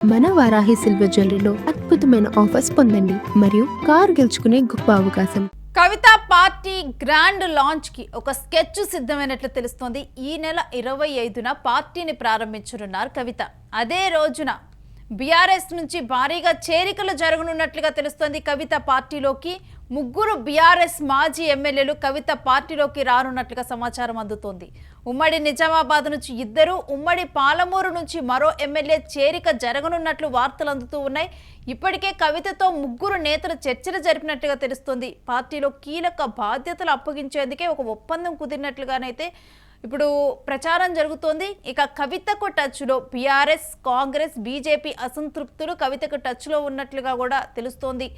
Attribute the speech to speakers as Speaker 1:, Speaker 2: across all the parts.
Speaker 1: మన వారాహి సిల్వర్ జ్యువెలరీలో అద్భుతమైన ఆఫర్స్ పొందండి మరియు కార్ గెలుచుకునే గొప్ప అవకాశం.
Speaker 2: కవిత పార్టీ గ్రాండ్ లాంచ్ కి ఒక స్కెచ్ సిద్ధమైనట్లు తెలుస్తోంది. ఈ నెల 25న పార్టీని ప్రారంభించనున్నారు కవిత. అదే రోజున బీఆర్ఎస్ నుంచి భారీగా చేరికలు జరగనున్నట్లుగా తెలుస్తోంది. కవిత పార్టీలోకి ముగ్గురు బీఆర్ఎస్ మాజీ ఎమ్మెల్యేలు కవిత పార్టీలోకి రానున్నట్లుగా సమాచారం అందుతోంది. ఉమ్మడి నిజామాబాద్ నుంచి ఇద్దరు, ఉమ్మడి పాలమూరు నుంచి మరో ఎమ్మెల్యే చేరిక జరగనున్నట్లు వార్తలు అందుతూ ఉన్నాయి. ఇప్పటికే కవితతో ముగ్గురు నేతలు చర్చలు జరిపినట్లుగా తెలుస్తోంది. పార్టీలో కీలక బాధ్యతలు అప్పగించేందుకే ఒక ఒప్పందం కుదిరినట్లుగానైతే ఇప్పుడు ప్రచారం జరుగుతోంది. ఇక కవితకు టచ్లో బీఆర్ఎస్, కాంగ్రెస్, బీజేపీ అసంతృప్తులు కవితకు టచ్లో ఉన్నట్లుగా కూడా తెలుస్తోంది.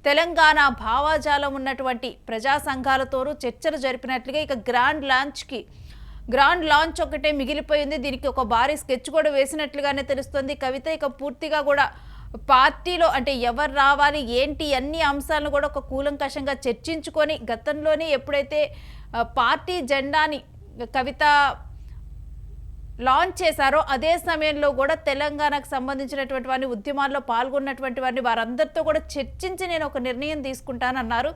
Speaker 2: తెలంగాణ భావాజాలం ఉన్నటువంటి ప్రజా సంఘాలతోనూ చర్చలు జరిపినట్లుగా ఇక గ్రాండ్ లాంచ్ ఒకటే మిగిలిపోయింది. దీనికి ఒక భారీ స్కెచ్ కూడా వేసినట్లుగానే తెలుస్తోంది. కవిత ఇక పూర్తిగా కూడా పార్టీలో అంటే ఎవరు రావాలి ఏంటి అన్ని అంశాలను కూడా ఒక కూలంకషంగా చర్చించుకొని గతంలోనే ఎప్పుడైతే పార్టీ జెండాని కవిత లాంచ్ చేశారో అదే సమయంలో కూడా తెలంగాణకు సంబంధించినటువంటి వారిని, ఉద్యమాల్లో పాల్గొన్నటువంటి వారిని వారందరితో కూడా చర్చించి నేను ఒక నిర్ణయం తీసుకుంటానన్నారు.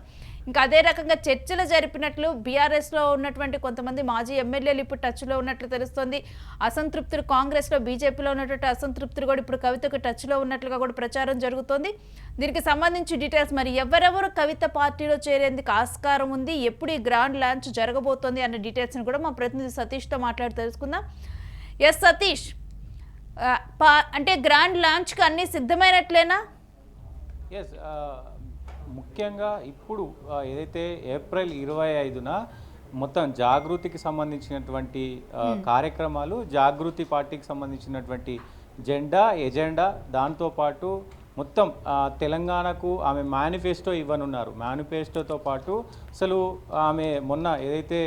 Speaker 2: ఇంకా అదే రకంగా చర్చలు జరిపినట్లు బీఆర్ఎస్లో ఉన్నటువంటి కొంతమంది మాజీ ఎమ్మెల్యేలు ఇప్పుడు టచ్లో ఉన్నట్లు తెలుస్తోంది. అసంతృప్తులు కాంగ్రెస్లో, బీజేపీలో ఉన్నటువంటి అసంతృప్తులు కూడా ఇప్పుడు కవితకు టచ్లో ఉన్నట్లుగా కూడా ప్రచారం జరుగుతోంది. దీనికి సంబంధించి డీటెయిల్స్, మరి ఎవరెవరు కవిత పార్టీలో చేరేందుకు ఆస్కారం ఉంది, ఎప్పుడు ఈ గ్రాండ్ లాంచ్ జరగబోతోంది అన్న డీటెయిల్స్ని కూడా మా ప్రతినిధి సతీష్తో మాట్లాడి తెలుసుకుందాం. ఎస్ సతీష్, అంటే గ్రాండ్ లాంచ్కి అన్నీ సిద్ధమైనట్లేనా?
Speaker 3: ఎస్, ముఖ్యంగా ఇప్పుడు ఏదైతే ఏప్రిల్ 25న మొత్తం జాగృతికి సంబంధించినటువంటి కార్యక్రమాలు, జాగృతి పార్టీకి సంబంధించినటువంటి ఎజెండా దాంతోపాటు మొత్తం తెలంగాణకు ఆమె మేనిఫెస్టో ఇవ్వనున్నారు. మేనిఫెస్టోతో పాటు అసలు ఆమె మొన్న ఏదైతే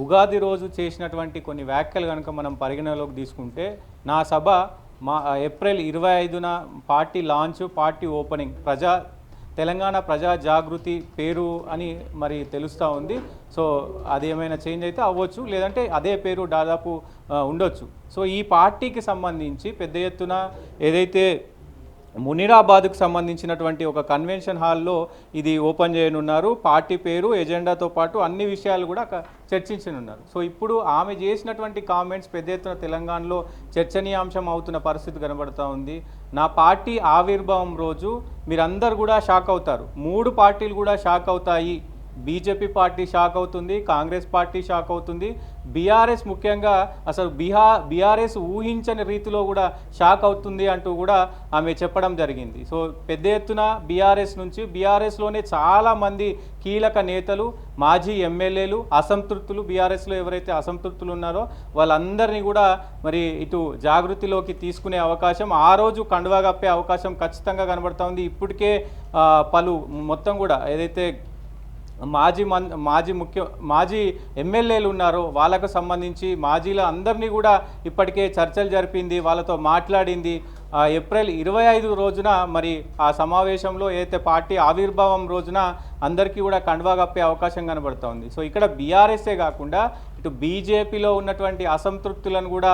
Speaker 3: ఉగాది రోజు చేసినటువంటి కొన్ని వ్యాఖ్యలు కనుక మనం పరిగణలోకి తీసుకుంటే, నా సభ ఏప్రిల్ 25న party launch, party opening, Telangana Praja Jagruthi పేరు అని మరి తెలుస్తూ ఉంది. సో అది ఏమైనా చేంజ్ అయితే అవ్వచ్చు, లేదంటే అదే పేరు దాదాపు ఉండొచ్చు. సో ఈ పార్టీకి సంబంధించి పెద్ద ఎత్తున ఏదైతే మునీరాబాద్కు సంబంధించినటువంటి ఒక కన్వెన్షన్ హాల్లో ఇది ఓపెన్ చేయనున్నారు. పార్టీ పేరు, ఎజెండాతో పాటు అన్ని విషయాలు కూడా చర్చించనున్నారు. సో ఇప్పుడు ఆమె చేసినటువంటి కామెంట్స్ పెద్ద ఎత్తున తెలంగాణలో చర్చనీయాంశం అవుతున్న పరిస్థితి కనబడుతూ ఉంది. నా పార్టీ ఆవిర్భావం రోజు మీరందరూ కూడా షాక్ అవుతారు. 3 పార్టీలు కూడా షాక్ అవుతాయి. బీజేపీ పార్టీ షాక్ అవుతుంది, కాంగ్రెస్ పార్టీ షాక్ అవుతుంది, బీఆర్ఎస్ ముఖ్యంగా అసలు బీఆర్ఎస్ ఊహించని రీతిలో కూడా షాక్ అవుతుంది అంటూ కూడా ఆమె చెప్పడం జరిగింది. సో పెద్ద ఎత్తున బీఆర్ఎస్లోనే చాలామంది కీలక నేతలు, మాజీ ఎమ్మెల్యేలు, అసంతృప్తులు, బీఆర్ఎస్లో ఎవరైతే అసంతృప్తులు ఉన్నారో వాళ్ళందరినీ కూడా మరి ఇటు జాగృతిలోకి తీసుకునే అవకాశం, ఆ రోజు కండువా కప్పే అవకాశం ఖచ్చితంగా కనబడుతూ ఉంది. ఇప్పటికే మొత్తం కూడా ఏదైతే మాజీ ఎమ్మెల్యేలు ఉన్నారో వాళ్ళకు సంబంధించి మాజీల అందరినీ కూడా ఇప్పటికే చర్చలు జరిపింది, వాళ్ళతో మాట్లాడింది. ఏప్రిల్ 25 రోజున మరి ఆ సమావేశంలో ఏదైతే పార్టీ ఆవిర్భావం రోజున అందరికీ కూడా కండువా కప్పే అవకాశం కనబడుతూ ఉంది. సో ఇక్కడ బీఆర్ఎస్ఏ కాకుండా ఇటు బీజేపీలో ఉన్నటువంటి అసంతృప్తులను కూడా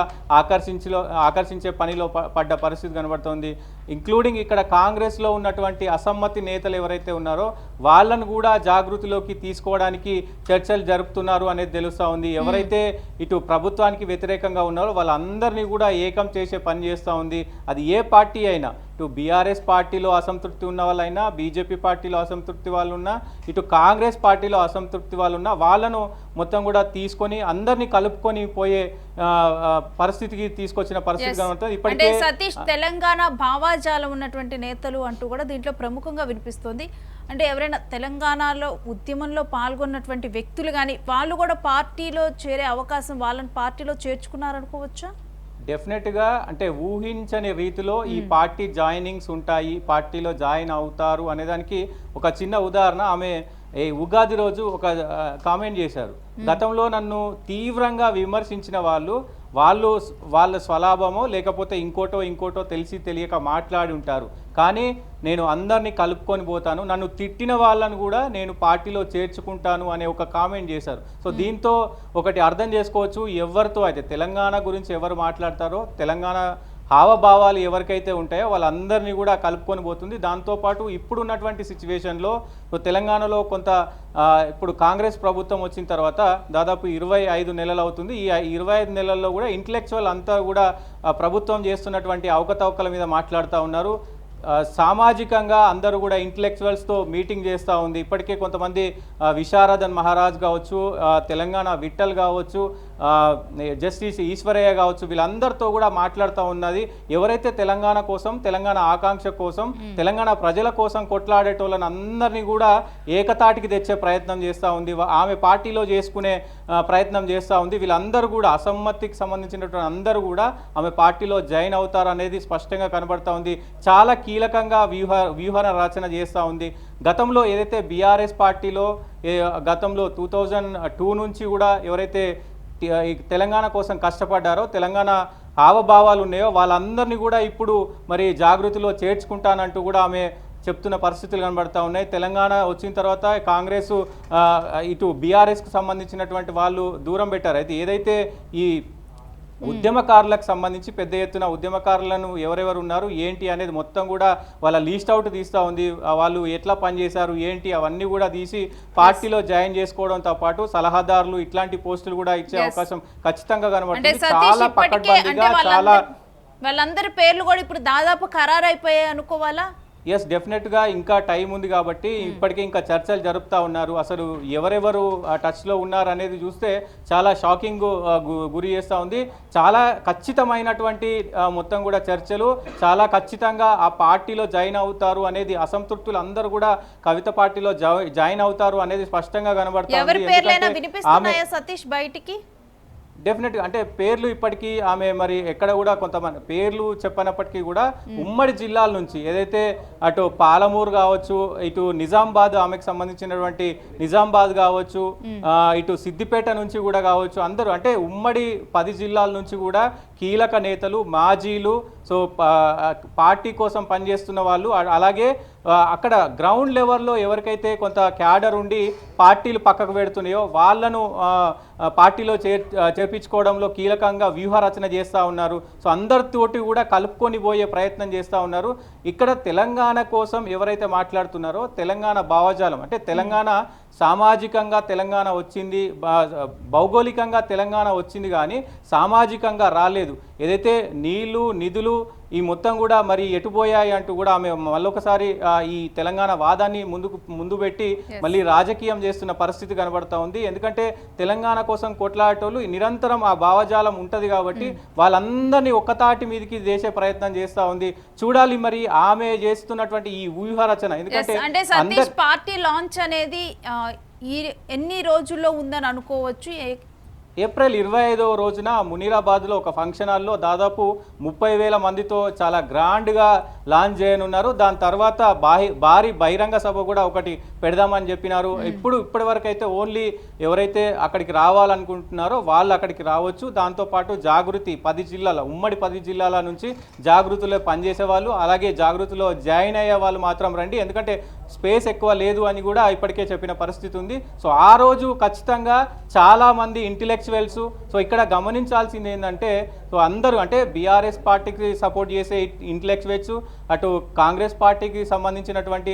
Speaker 3: ఆకర్షించే పనిలో పడ్డ పరిస్థితి కనబడుతోంది. ఇంక్లూడింగ్ ఇక్కడ కాంగ్రెస్లో ఉన్నటువంటి అసమ్మతి నేతలు ఎవరైతే ఉన్నారో వాళ్ళను కూడా జాగృతిలోకి తీసుకోవడానికి చర్చలు జరుపుతున్నారు అనేది తెలుస్తూ ఉంది. ఎవరైతే ఇటు ప్రభుత్వానికి వ్యతిరేకంగా ఉన్నారో వాళ్ళందరినీ కూడా ఏకం చేసే పని చేస్తూ ఉంది. అది ఏ పార్టీ అయినా, ఇటు బీఆర్ఎస్ పార్టీలో అసంతృప్తి ఉన్న వాళ్ళైనా, బీజేపీ పార్టీలో అసంతృప్తి వాళ్ళు ఉన్నా, ఇటు కాంగ్రెస్ పార్టీలో అసంతృప్తి వాళ్ళు ఉన్నా, వాళ్ళను మొత్తం కూడా తీసుకొని అందరినీ కలుపుకొని పోయే పరిస్థితికి తీసుకొచ్చిన పరిస్థితి కనబడుతుంది.
Speaker 2: ఇప్పటికే సతీష్, తెలంగాణ భావాజాలం ఉన్నటువంటి నేతలు అంటూ కూడా దీంట్లో ప్రముఖంగా వినిపిస్తుంది. అంటే ఎవరైనా తెలంగాణలో ఉద్యమంలో పాల్గొన్నటువంటి వ్యక్తులు కానీ వాళ్ళు కూడా పార్టీలో చేరే అవకాశం, వాళ్ళని పార్టీలో చేర్చుకున్నారనుకోవచ్చా?
Speaker 3: డెఫినెట్గా, అంటే ఊహించని రీతిలో ఈ పార్టీ జాయినింగ్స్ ఉంటాయి, పార్టీలో జాయిన్ అవుతారు అనేదానికి ఒక చిన్న ఉదాహరణ, ఆమె ఉగాది రోజు ఒక కామెంట్ చేశారు. గతంలో నన్ను తీవ్రంగా విమర్శించిన వాళ్ళ స్వలాభమో లేకపోతే ఇంకోటో తెలిసి తెలియక మాట్లాడి ఉంటారు, కానీ నేను అందరినీ కలుపుకొని పోతాను, నన్ను తిట్టిన వాళ్ళను కూడా నేను పార్టీలో చేర్చుకుంటాను అనే ఒక కామెంట్ చేశారు. సో దీంతో ఒకటి అర్థం చేసుకోవచ్చు, ఎవరితో అయితే తెలంగాణ గురించి ఎవరు మాట్లాడతారో, తెలంగాణ హావభావాలు ఎవరికైతే ఉంటాయో వాళ్ళందరినీ కూడా కలుపుకొని పోతుంది. దాంతోపాటు ఇప్పుడు ఉన్నటువంటి సిచ్యువేషన్లో తెలంగాణలో కొంత ఇప్పుడు కాంగ్రెస్ ప్రభుత్వం వచ్చిన తర్వాత దాదాపు 25 నెలలు అవుతుంది. ఈ 25 నెలల్లో కూడా ఇంటలెక్చువల్ అంతా కూడా ప్రభుత్వం చేస్తున్నటువంటి అవకతవకల మీద మాట్లాడుతూ ఉన్నారు. సామాజికంగా అందరూ కూడా ఇంటలెక్చువల్స్తో మీటింగ్ చేస్తూ ఉంది. ఇప్పటికే కొంతమంది విశారదన్ మహారాజ్ కావచ్చు, తెలంగాణ విఠల్ కావచ్చు, జస్టిస్ ఈశ్వరయ్య కావచ్చు, వీళ్ళందరితో కూడా మాట్లాడుతూ ఉన్నది. ఎవరైతే తెలంగాణ కోసం, తెలంగాణ ఆకాంక్ష కోసం, తెలంగాణ ప్రజల కోసం కొట్లాడేటోళ్ళని అందరినీ కూడా ఏకతాటికి తెచ్చే ప్రయత్నం చేస్తూ ఉంది. ఆమె పార్టీలో చేసుకునే ప్రయత్నం చేస్తూ ఉంది. వీళ్ళందరూ కూడా అసమ్మతికి సంబంధించినటువంటి అందరూ కూడా ఆమె పార్టీలో జాయిన్ అవుతారు అనేది స్పష్టంగా కనబడతా ఉంది. చాలా కీలకంగా వ్యూహ రచన చేస్తూ ఉంది. గతంలో ఏదైతే బీఆర్ఎస్ పార్టీలో గతంలో 2002 నుంచి కూడా ఎవరైతే తెలంగాణ కోసం కష్టపడ్డారో, తెలంగాణ హావభావాలు ఉన్నాయో వాళ్ళందరినీ కూడా ఇప్పుడు మరి జాగృతిలో చేర్చుకుంటానంటూ కూడా ఆమె చెప్తున్న పరిస్థితులు కనబడతా ఉన్నాయి. తెలంగాణ వచ్చిన తర్వాత కాంగ్రెస్ ఇటు బీఆర్ఎస్కి సంబంధించినటువంటి వాళ్ళు దూరం పెట్టారు. అయితే ఏదైతే ఈ ఉద్యమకారులకు సంబంధించి పెద్ద ఎత్తున ఉద్యమకారులను ఎవరెవరు ఉన్నారు ఏంటి అనేది మొత్తం కూడా వాళ్ళ లీస్ట్ అవుట్ తీస్తూ ఉంది. వాళ్ళు ఎట్లా పనిచేశారు ఏంటి అవన్నీ కూడా తీసి పార్టీలో జాయిన్ చేసుకోవడంతో పాటు సలహాదారులు ఇట్లాంటి పోస్టులు కూడా ఇచ్చే అవకాశం ఖచ్చితంగా కనబడుతుంది. చాలా పకడ్బందీగా చాలా
Speaker 2: వాళ్ళందరి పేర్లు కూడా ఇప్పుడు దాదాపు ఖరారు అయిపోయాయి అనుకోవాలా?
Speaker 3: ఎస్, డెఫినెట్గా ఇంకా టైం ఉంది కాబట్టి ఇప్పటికే ఇంకా చర్చలు జరుపుతూ ఉన్నారు. అసలు ఎవరెవరు టచ్లో ఉన్నారు అనేది చూస్తే చాలా షాకింగ్ గురి చేస్తూ ఉంది. చాలా ఖచ్చితమైనటువంటి మొత్తం కూడా చర్చలు, చాలా ఖచ్చితంగా ఆ పార్టీలో జాయిన్ అవుతారు అనేది అసంతృప్తులు అందరూ కూడా కవిత పార్టీలో జాయిన్ అవుతారు అనేది స్పష్టంగా కనబడుతుంది.
Speaker 2: సతీష్ బయటికి
Speaker 3: డెఫినెట్గా అంటే పేర్లు ఇప్పటికీ ఆమె మరి ఎక్కడ కూడా కొంతమంది పేర్లు చెప్పనప్పటికీ కూడా ఉమ్మడి జిల్లాల నుంచి ఏదైతే అటు పాలమూరు కావచ్చు, ఇటు నిజామాబాద్ ఆమెకు సంబంధించినటువంటి నిజామాబాద్ కావచ్చు, ఇటు సిద్దిపేట నుంచి కూడా కావచ్చు, అందరూ అంటే ఉమ్మడి 10 జిల్లాల నుంచి కూడా కీలక నేతలు, మాజీలు, సో పార్టీ కోసం పనిచేస్తున్న వాళ్ళు, అలాగే అక్కడ గ్రౌండ్ లెవెల్లో ఎవరికైతే కొంత క్యాడర్ ఉండి పార్టీలు పక్కకు పెడుతున్నాయో వాళ్ళను పార్టీలో చేర్పించుకోవడంలో కీలకంగా వ్యూహ రచన చేస్తూ ఉన్నారు. సో అందరితోటి కూడా కలుపుకొని పోయే ప్రయత్నం చేస్తూ ఉన్నారు. ఇక్కడ తెలంగాణ కోసం ఎవరైతే మాట్లాడుతున్నారో తెలంగాణ భావజాలం అంటే తెలంగాణ సామాజికంగా తెలంగాణ వచ్చింది, భౌగోళికంగా తెలంగాణ వచ్చింది కానీ సామాజికంగా రాలేదు. ఏదైతే నీళ్లు నిధులు ఈ మొత్తం కూడా మరి ఎటుపోయాయి అంటూ కూడా ఆమె మళ్ళొకసారి ఈ తెలంగాణ వాదాన్ని ముందు పెట్టి మళ్ళీ రాజకీయం చేస్తున్న పరిస్థితి కనబడతా ఉంది. ఎందుకంటే తెలంగాణ కోసం కొట్లాడేటోళ్ళు నిరంతరం ఆ భావజాలం ఉంటుంది కాబట్టి వాళ్ళందరినీ ఒక్కతాటి మీదకి చేసే ప్రయత్నం చేస్తూ ఉంది. చూడాలి మరి ఆమె చేస్తున్నటువంటి ఈ వ్యూహ రచన.
Speaker 2: ఎందుకంటే పార్టీ లాంచ్ అనేది ఎన్ని రోజుల్లో ఉందని అనుకోవచ్చు?
Speaker 3: ఏప్రిల్ 25వ రోజున మునీరాబాద్లో ఒక ఫంక్షన్ హాల్లో దాదాపు 30,000 మందితో చాలా గ్రాండ్గా లాంచ్ చేయనున్నారు. దాని తర్వాత భారీ బహిరంగ సభ కూడా ఒకటి పెడదామని చెప్పినారు. ఇప్పటి వరకు అయితే ఓన్లీ ఎవరైతే అక్కడికి రావాలనుకుంటున్నారో వాళ్ళు అక్కడికి రావచ్చు. దాంతోపాటు జాగృతి 10 జిల్లాల ఉమ్మడి 10 జిల్లాల నుంచి జాగృతిలో పనిచేసే వాళ్ళు, అలాగే జాగృతిలో జాయిన్ అయ్యే వాళ్ళు మాత్రం రండి, ఎందుకంటే స్పేస్ ఎక్కువ లేదు అని కూడా ఇప్పటికే చెప్పిన పరిస్థితి ఉంది. సో ఆ రోజు ఖచ్చితంగా చాలామంది ఇంటెలెక్చువల్స్, సో ఇక్కడ గమనించాల్సింది ఏంటంటే సో అందరూ అంటే బీఆర్ఎస్ పార్టీకి సపోర్ట్ చేసే ఇంటెలెక్చువల్స్, అటు కాంగ్రెస్ పార్టీకి సంబంధించినటువంటి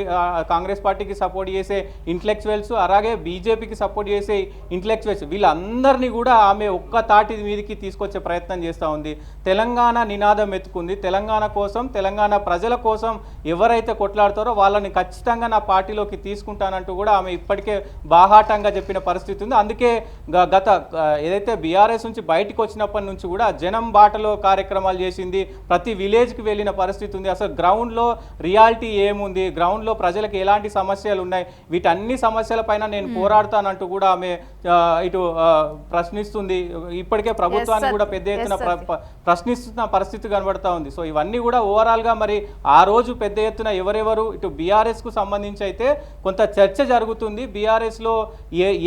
Speaker 3: కాంగ్రెస్ పార్టీకి సపోర్ట్ చేసే ఇంటెలెక్చువల్స్, అలాగే బీజేపీకి సపోర్ట్ చేసే ఇంటెలెక్చువల్స్, వీళ్ళందరినీ కూడా ఆమె ఒక్క తాటి మీదకి తీసుకొచ్చే ప్రయత్నం చేస్తూ ఉంది. తెలంగాణ నినాదం ఎత్తుకుంది. తెలంగాణ కోసం, తెలంగాణ ప్రజల కోసం ఎవరైతే కొట్లాడతారో వాళ్ళని ఖచ్చితంగా నా పార్టీలోకి తీసుకుంటానంటూ కూడా ఆమె ఇప్పటికే బాహాటంగా చెప్పిన పరిస్థితి ఉంది. అందుకే గత ఏదైతే బీఆర్ఎస్ నుంచి బయటకు వచ్చినప్పటి నుంచి కూడా జనం బాటలో కార్యక్రమాలు చేసింది, ప్రతి విలేజ్కి వెళ్ళిన పరిస్థితి ఉంది. అసలు గ్రౌండ్లో రియాలిటీ ఏముంది, గ్రౌండ్లో ప్రజలకు ఎలాంటి సమస్యలు ఉన్నాయి, వీటన్ని సమస్యలపైన నేను పోరాడతానంటూ కూడా ఆమె ఇటు ప్రశ్నిస్తుంది. ఇప్పటికే ప్రభుత్వాన్ని కూడా పెద్ద ఎత్తున ప్రశ్నిస్తున్న పరిస్థితి కనబడతా ఉంది. సో ఇవన్నీ కూడా ఓవరాల్గా మరి ఆ రోజు పెద్ద ఎత్తున ఎవరెవరు ఇటు బీఆర్ఎస్కు సంబంధించి అయితే కొంత చర్చ జరుగుతుంది. బీఆర్ఎస్లో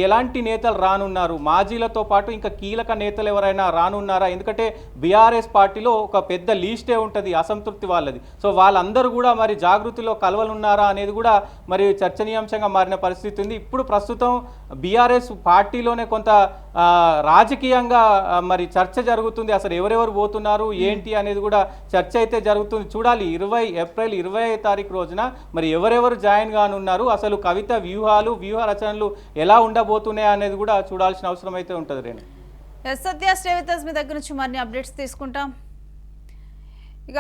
Speaker 3: ఎలాంటి నేతలు రానున్నారు, మాజీలతో పాటు ఇంకా కీలక నేతలు ఎవరైనా రానున్నారా? ఎందుకంటే బీఆర్ఎస్ పార్టీలో ఒక పెద్ద లీస్టే ఉంటుంది అసంతృప్తి వాళ్ళది. సో వాళ్ళందరూ కూడా మరి జాగృతిలో కలవనున్నారా అనేది కూడా మరి చర్చనీయాంశంగా మారిన పరిస్థితి ఉంది. ఇప్పుడు ప్రస్తుతం బీఆర్ఎస్ పార్టీలోనే కొంత రాజకీయంగా మరి చర్చ జరుగుతుంది. అసలు ఎవరెవరు పోతున్నారు ఏంటి అనేది కూడా చర్చ అయితే జరుగుతుంది. చూడాలి ఏప్రిల్ 20వ తారీఖు రోజున మరి ఎవరెవరు జాయిన్ కానున్నారు, అసలు కవిత వ్యూహ రచనలు ఎలా ఉండబోతున్నాయి అనేది కూడా చూడాల్సిన అవసరం అయితే ఉంటుంది. రేణు
Speaker 2: సత్య శ్రీవితాస్ మీ దగ్గర నుంచి మరిన్ని అప్డేట్స్ తీసుకుంటాం. ఇక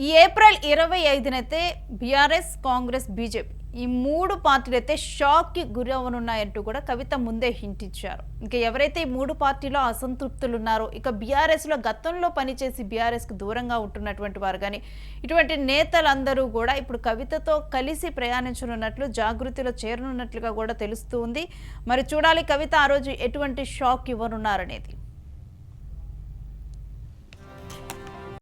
Speaker 2: ఈ ఏప్రిల్ 25నైతే బీఆర్ఎస్, కాంగ్రెస్, బీజేపీ ఈ 3 పార్టీలు అయితే షాక్కి గురవనున్నాయంటూ కూడా కవిత ముందే హింట్ ఇచ్చారు. ఇంకా ఎవరైతే ఈ 3 పార్టీలో అసంతృప్తులు ఉన్నారో, ఇక బీఆర్ఎస్లో గతంలో పనిచేసి బీఆర్ఎస్కి దూరంగా ఉంటున్నటువంటి వారు కానీ ఇటువంటి నేతలందరూ కూడా ఇప్పుడు కవితతో కలిసి ప్రయాణించనున్నట్లు, జాగృతిలో చేరనున్నట్లుగా కూడా తెలుస్తూ ఉంది. మరి చూడాలి కవిత ఆ రోజు ఎటువంటి షాక్ ఇవ్వనున్నారనేది.